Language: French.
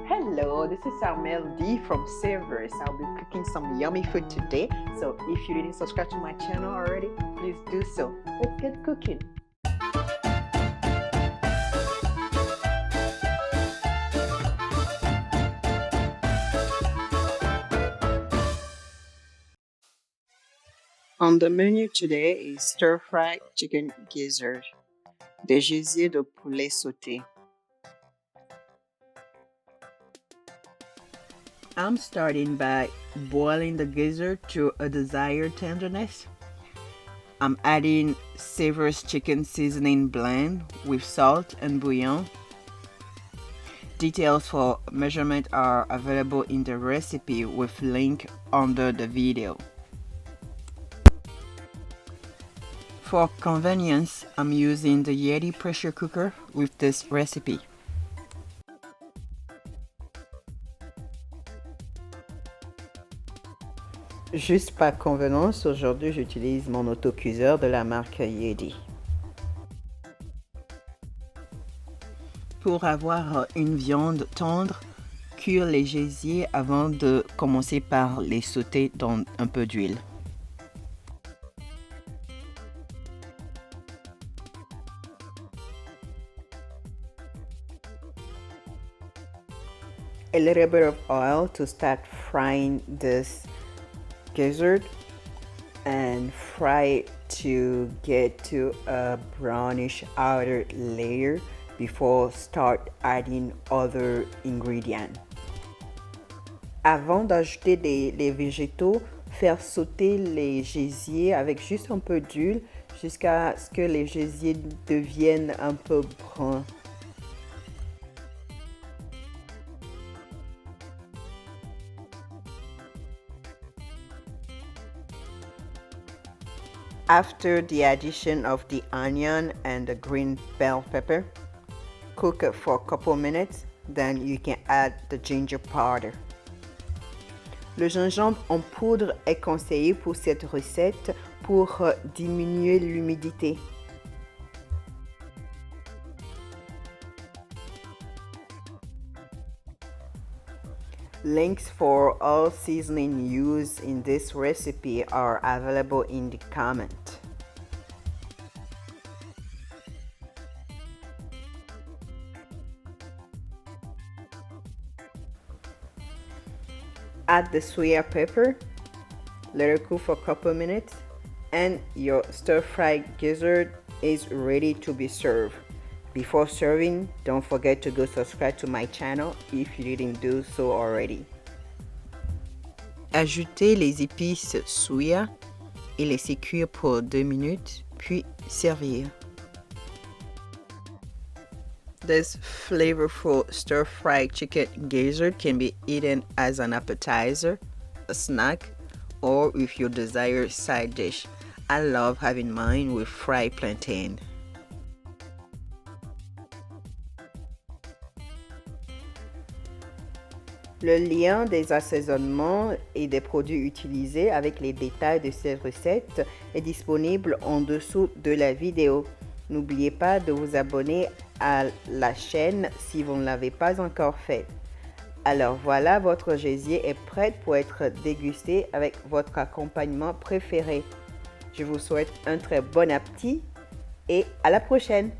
Hello, this is Armel D from Savourous. I'll be cooking some yummy food today. So if you didn't subscribe to my channel already, please do so. Let's get cooking. On the menu today is stir-fried chicken gizzard, des gésiers de poulet sauté. I'm starting by boiling the gizzard to a desired tenderness. I'm adding Savourous chicken seasoning blend with salt and bouillon. Details for measurement are available in the recipe with link under the video. For convenience, I'm using the Yeti pressure cooker with this recipe. Juste par convenance, aujourd'hui j'utilise mon autocuiseur de la marque Yeti. Pour avoir une viande tendre, cuire les gésiers avant de commencer par les sauter dans un peu d'huile. A little bit of oil to start frying this gizzard and fry it to get to a brownish outer layer before start adding other ingredients. Avant d'ajouter les végétaux, faire sauter les gésiers avec juste un peu d'huile jusqu'à ce que les gésiers deviennent un peu bruns. After the addition of the onion and the green bell pepper, cook it for a couple minutes, then you can add the ginger powder. Le gingembre en poudre est conseillé pour cette recette pour diminuer l'humidité. Links for all seasoning used in this recipe are available in the comment. Add the Suya pepper, let it cook for a couple minutes, and your stir-fried gizzard is ready to be served. Before serving, don't forget to go subscribe to my channel if you didn't do so already. Ajoutez les épices Suya et laissez cuire pour 2 minutes, puis servir. This flavorful stir-fried chicken gizzard can be eaten as an appetizer, a snack, or with your desired side dish. I love having mine with fried plantain. Le lien des assaisonnements et des produits utilisés avec les détails de cette recette est disponible en dessous de la vidéo. N'oubliez pas de vous abonner à la chaîne si vous ne l'avez pas encore fait. Alors voilà, votre gésier est prêt pour être dégusté avec votre accompagnement préféré. Je vous souhaite un très bon appétit et à la prochaine!